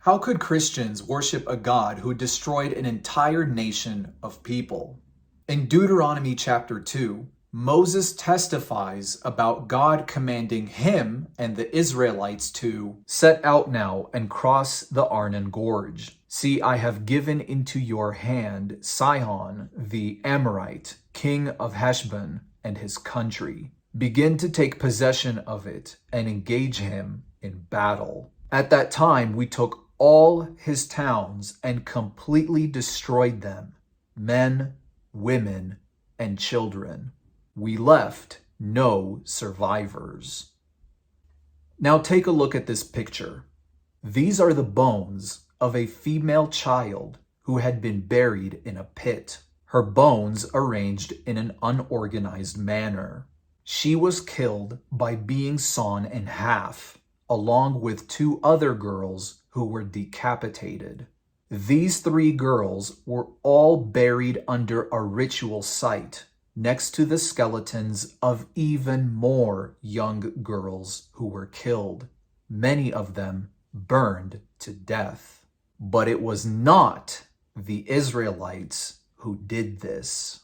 How could Christians worship a God who destroyed an entire nation of people? In Deuteronomy chapter 2, Moses testifies about God commanding him and the Israelites to set out now and cross the Arnon Gorge. See, I have given into your hand Sihon the Amorite, king of Heshbon, and his country. Begin to take possession of it and engage him in battle. At that time, we took all his towns and completely destroyed them, men, women, and children. We left no survivors. Now take a look at this picture. These are the bones of a female child who had been buried in a pit, her bones arranged in an unorganized manner. She was killed by being sawn in half, along with 2 other girls who were decapitated. These 3 girls were all buried under a ritual site next to the skeletons of even more young girls who were killed, many of them burned to death. But it was not the Israelites who did this.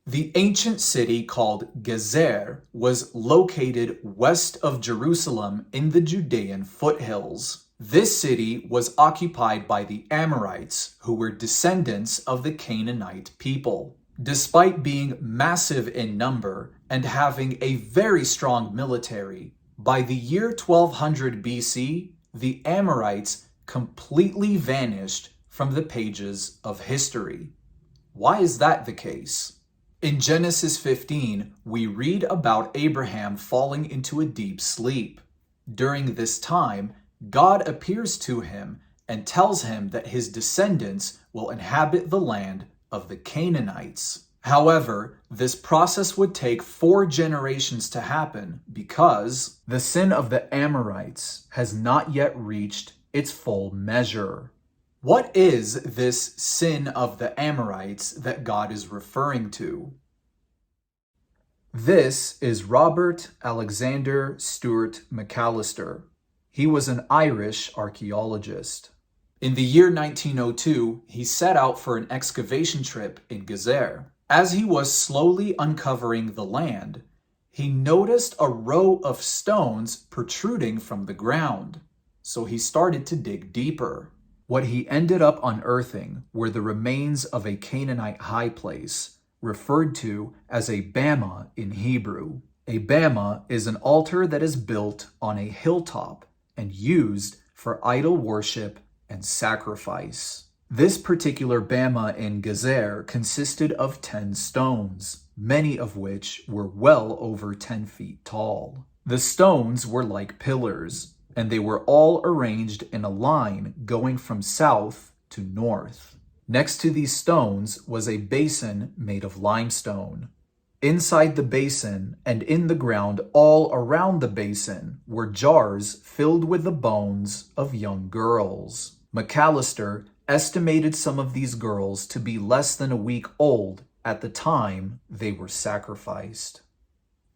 The ancient city called Gezer was located west of Jerusalem in the Judean foothills. This city was occupied by the Amorites, who were descendants of the Canaanite people. Despite being massive in number and having a very strong military, by the year 1200 BC, the Amorites completely vanished from the pages of history. Why is that the case? In Genesis 15, we read about Abraham falling into a deep sleep. During this time, God appears to him and tells him that his descendants will inhabit the land of the Canaanites. However, this process would take 4 generations to happen because the sin of the Amorites has not yet reached its full measure. What is this sin of the Amorites that God is referring to? This is Robert Alexander Stewart McAllister. He was an Irish archaeologist. In the year 1902, he set out for an excavation trip in Gezer. As he was slowly uncovering the land, he noticed a row of stones protruding from the ground. So he started to dig deeper. What he ended up unearthing were the remains of a Canaanite high place, referred to as a bama in Hebrew. A bama is an altar that is built on a hilltop and used for idol worship and sacrifice. This particular bama in Gezer consisted of 10 stones, many of which were well over 10 feet tall. The stones were like pillars, and they were all arranged in a line going from south to north. Next to these stones was a basin made of limestone. Inside the basin and in the ground all around the basin were jars filled with the bones of young girls. McAllister estimated some of these girls to be less than a week old at the time they were sacrificed.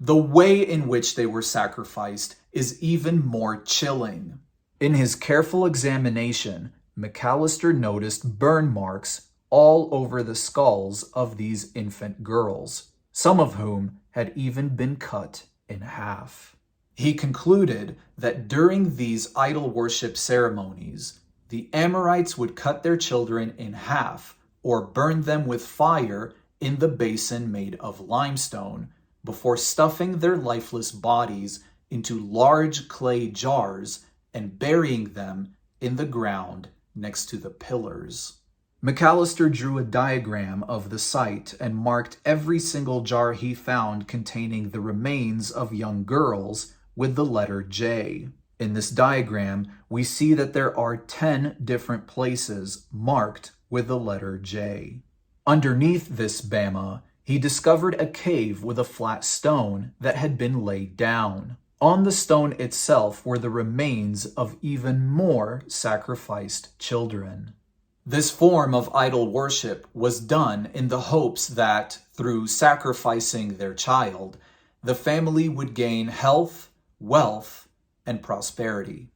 The way in which they were sacrificed is even more chilling. In his careful examination, McAllister noticed burn marks all over the skulls of these infant girls, some of whom had even been cut in half. He concluded that during these idol worship ceremonies, the Amorites would cut their children in half or burn them with fire in the basin made of limestone before stuffing their lifeless bodies into large clay jars and burying them in the ground next to the pillars. McAllister drew a diagram of the site and marked every single jar he found containing the remains of young girls with the letter J. In this diagram, we see that there are 10 different places marked with the letter J. Underneath this bama, he discovered a cave with a flat stone that had been laid down. On the stone itself were the remains of even more sacrificed children. This form of idol worship was done in the hopes that, through sacrificing their child, the family would gain health, wealth, and prosperity.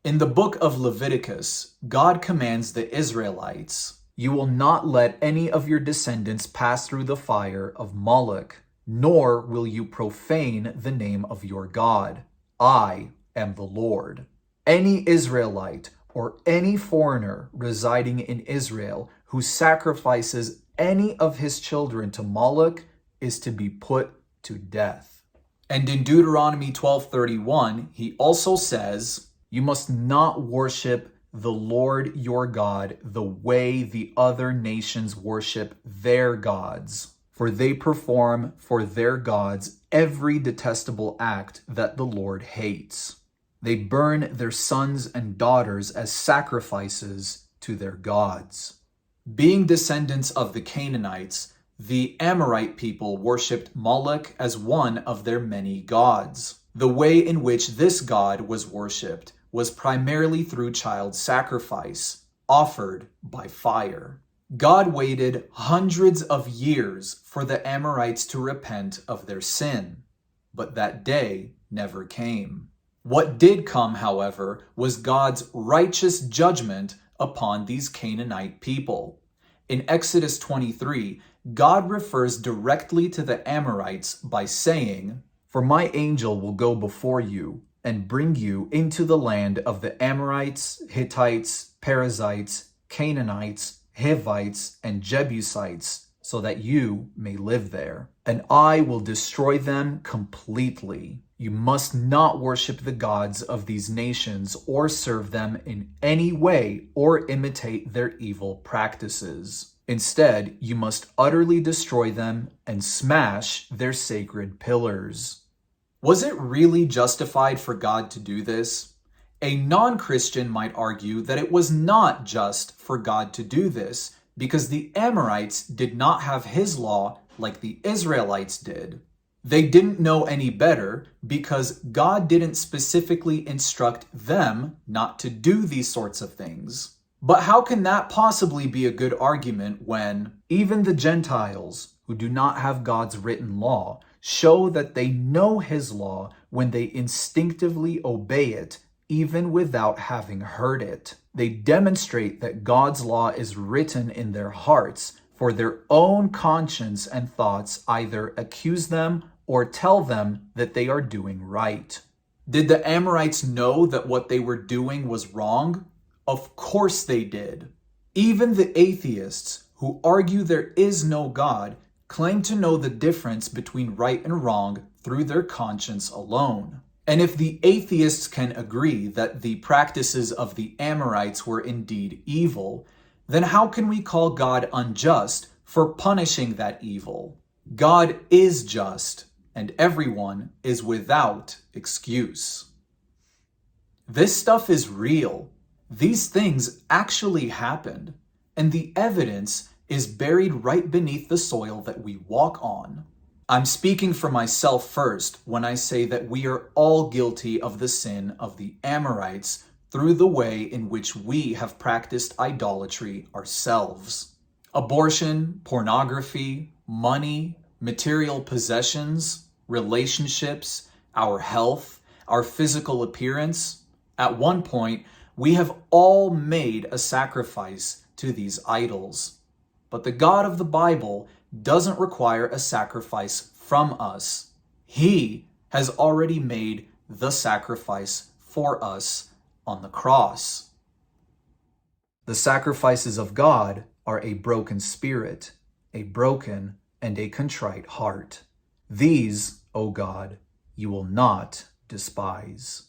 In the book of Leviticus, God commands the Israelites, "You will not let any of your descendants pass through the fire of Moloch, nor will you profane the name of your God. I am the Lord." Any Israelite or any foreigner residing in Israel who sacrifices any of his children to Moloch is to be put to death. And in Deuteronomy 12:31, he also says, "You must not worship the Lord your God the way the other nations worship their gods, for they perform for their gods every detestable act that the Lord hates. They burn their sons and daughters as sacrifices to their gods." Being descendants of the Canaanites, the Amorite people worshipped Moloch as one of their many gods. The way in which this god was worshipped was primarily through child sacrifice, offered by fire. God waited hundreds of years for the Amorites to repent of their sin, but that day never came. What did come, however, was God's righteous judgment upon these Canaanite people. In Exodus 23, God refers directly to the Amorites by saying, "For my angel will go before you and bring you into the land of the Amorites, Hittites, Perizzites, Canaanites, Hivites, and Jebusites, so that you may live there. And I will destroy them completely. You must not worship the gods of these nations or serve them in any way or imitate their evil practices. Instead, you must utterly destroy them and smash their sacred pillars." Was it really justified for God to do this? A non-Christian might argue that it was not just for God to do this because the Amorites did not have his law like the Israelites did. They didn't know any better because God didn't specifically instruct them not to do these sorts of things. But how can that possibly be a good argument when even the Gentiles, who do not have God's written law, show that they know his law when they instinctively obey it, even without having heard it? They demonstrate that God's law is written in their hearts, for their own conscience and thoughts either accuse them or tell them that they are doing right. Did the Amorites know that what they were doing was wrong? Of course they did. Even the atheists who argue there is no God claim to know the difference between right and wrong through their conscience alone. And if the atheists can agree that the practices of the Amorites were indeed evil, then how can we call God unjust for punishing that evil? God is just, and everyone is without excuse. This stuff is real. These things actually happened, and the evidence is buried right beneath the soil that we walk on. I'm speaking for myself first when I say that we are all guilty of the sin of the Amorites through the way in which we have practiced idolatry ourselves. Abortion, pornography, money, material possessions, relationships, our health, our physical appearance. At one point, we have all made a sacrifice to these idols. But the God of the Bible doesn't require a sacrifice from us. He has already made the sacrifice for us on the cross. The sacrifices of God are a broken spirit, a broken and a contrite heart. These, O God, you will not despise.